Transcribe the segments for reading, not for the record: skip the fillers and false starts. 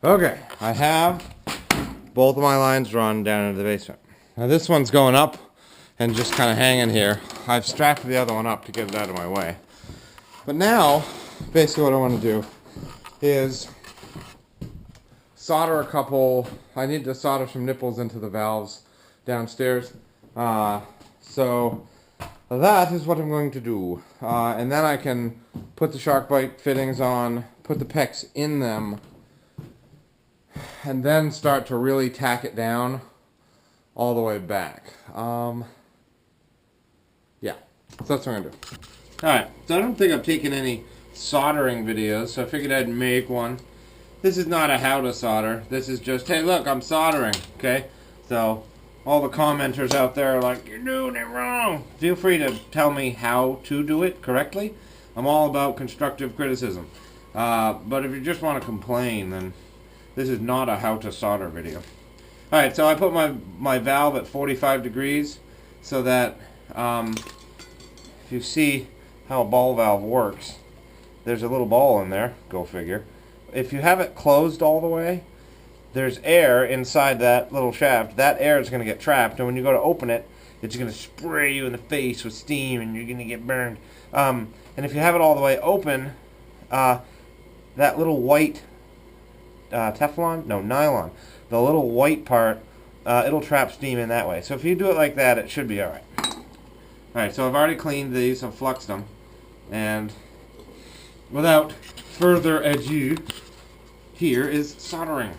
Okay, I have both of my lines drawn down into the basement. Now this one's going up and just kind of hanging here. I've strapped the other one up to get it out of my way. But now, basically what I want to do is solder a couple, I need to solder some nipples into the valves downstairs. So that is what I'm going to do. And then I can put the shark bite fittings on, put the PEX in them, and then start to really tack it down all the way back. Yeah, so that's what I'm going to do. Alright, so I don't think I've taken any soldering videos, so I figured I'd make one. This is not a how to solder. This is just, hey look, I'm soldering, okay? So, all the commenters out there are like, you're doing it wrong. Feel free to tell me how to do it correctly. I'm all about constructive criticism. But if you just want to complain, then this is not a how to solder video. Alright, so I put my valve at 45 degrees so that if you see how a ball valve works, there's a little ball in there, go figure. If you have it closed all the way, there's air inside that little shaft. That air is going to get trapped, and when you go to open it, it's going to spray you in the face with steam and you're going to get burned. And if you have it all the way open, that little white Teflon? No, nylon. The little white part, it'll trap steam in that way. So if you do it like that, it should be alright. Alright, so I've already cleaned these, I've fluxed them. And without further ado, here is soldering.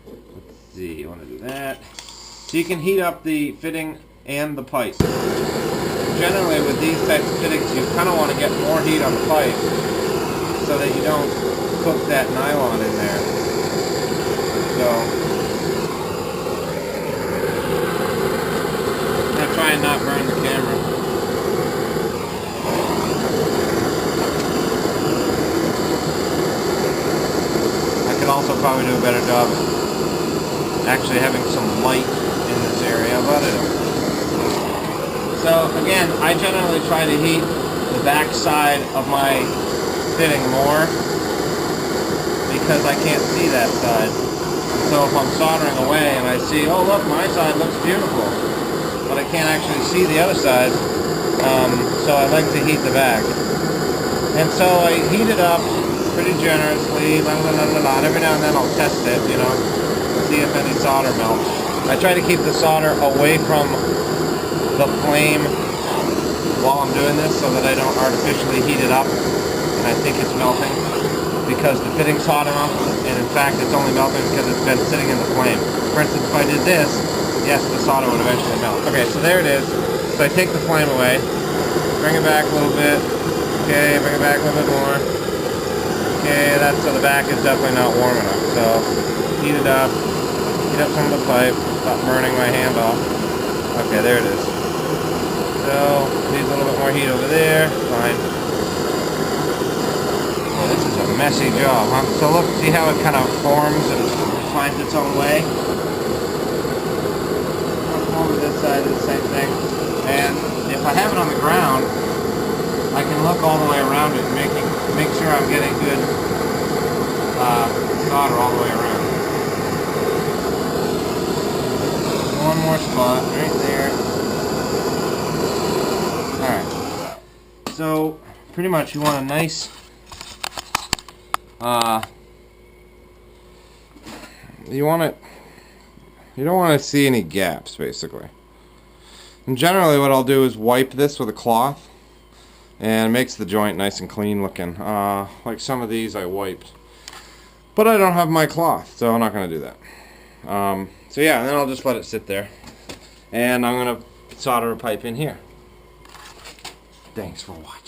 Let's see, you want to do that. So you can heat up the fitting and the pipe. Generally with these types of fittings, you kind of want to get more heat on the pipe so that you don't cook that nylon in there. So, I'm going to try and not burn the camera. I could also probably do a better job actually having some light in this area, but I don't. So again, I generally try to heat the back side of my fitting more because I can't see that side. So if I'm soldering away and I see, oh look, my side looks beautiful, but I can't actually see the other side, so I like to heat the back. And so I heat it up pretty generously, every now and then I'll test it, you know, see if any solder melts. I try to keep the solder away from the flame while I'm doing this so that I don't artificially heat it up and I think it's melting because the fitting's hot enough, and in fact it's only melting because it's been sitting in the flame. For instance, if I did this, yes, the solder would eventually melt. Okay, so there it is. So I take the flame away, bring it back a little bit, okay, bring it back a little bit more. Okay, that's so the back is definitely not warm enough. So heat up some of the pipe, stop burning my hand off. Okay, there it is. So needs a little bit more heat over there. Fine. Oh, this is a messy job, huh? So look, see how it kind of forms and finds its own way? Over this side is the same thing. And if I have it on the ground, I can look all the way around it and make sure I'm getting good solder all the way around. One more spot right there. Alright. So pretty much you want a nice you don't want to see any gaps basically. And generally what I'll do is wipe this with a cloth and it makes the joint nice and clean looking. Like some of these I wiped. But I don't have my cloth, so I'm not going to do that. So yeah, and then I'll just let it sit there. And I'm going to solder a pipe in here. Thanks for watching.